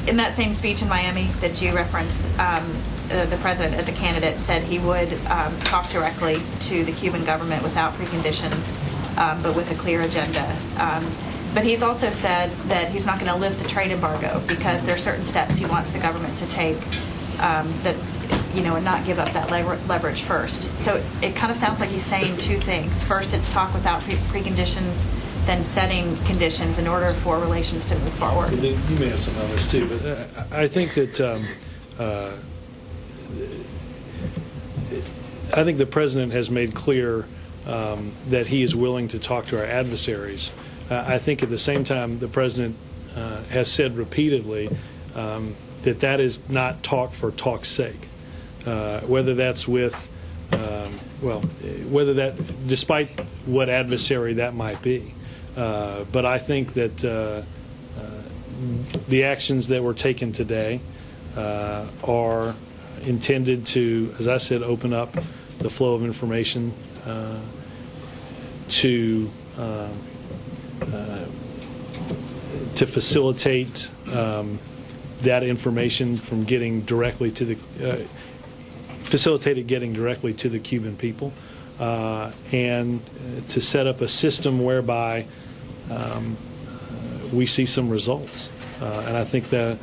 In that same speech in Miami that you referenced, the president, as a candidate, said he would talk directly to the Cuban government without preconditions, but with a clear agenda. But he's also said that he's not going to lift the trade embargo because there are certain steps he wants the government to take that, and not give up that leverage first. So it kind of sounds like he's saying two things. First, it's talk without preconditions, then setting conditions in order for relations to move forward. You may have something on this too, but I think that I think the president has made clear that he is willing to talk to our adversaries. I think at the same time the president has said repeatedly that is not talk for talk's sake. Whether that's with, whether that, despite what adversary that might be. But I think that the actions that were taken today are intended to, as I said, open up the flow of information to facilitate that information from getting directly to the getting directly to the Cuban people, and to set up a system whereby we see some results. And I think that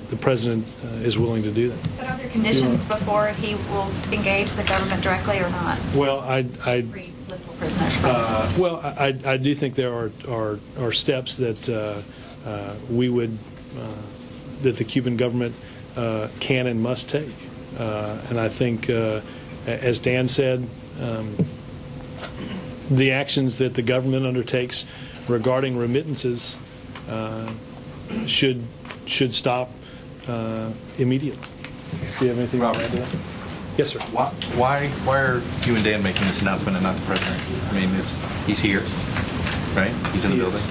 the president is willing to do that. But are there conditions before he will engage the government directly or not? Well, I do think there are steps that we would that the Cuban government can and must take, and I think, as Dan said, the actions that the government undertakes regarding remittances should stop immediately. Do you have anything to add to that? Yes, sir. Why are you and Dan making this announcement and not the president? I mean, he's here, right? He's in the building.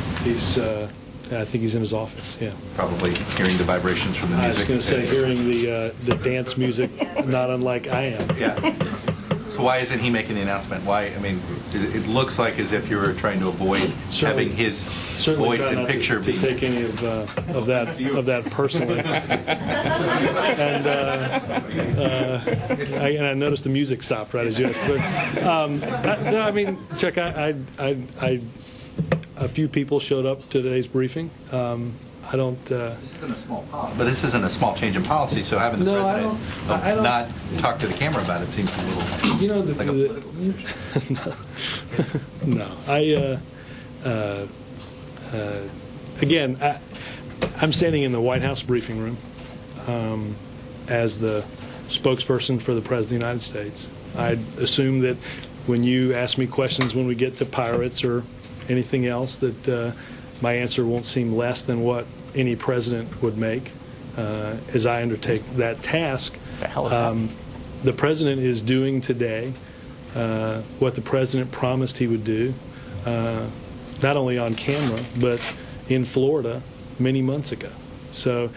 I think he's in his office. Yeah. Probably hearing the vibrations from the music. I was going to say hearing the dance music, not unlike I am. Yeah. So why isn't he making the announcement? Why? I mean, it looks like as if you were trying to avoid having his voice and picture to take any of that personally. And I noticed the music stopped right as you asked. But no, I mean, Chuck, a few people showed up to today's briefing. I don't. This isn't a small policy. But this isn't a small change in policy. So having the president not talk to the camera about it seems a little. Like a political no. Again, I'm standing in the White House briefing room as the spokesperson for the President of the United States. I assume that when you ask me questions when we get to pirates or anything else, that my answer won't seem less than what any president would make as I undertake that task. The president is doing today what the president promised he would do, not only on camera, but in Florida many months ago. So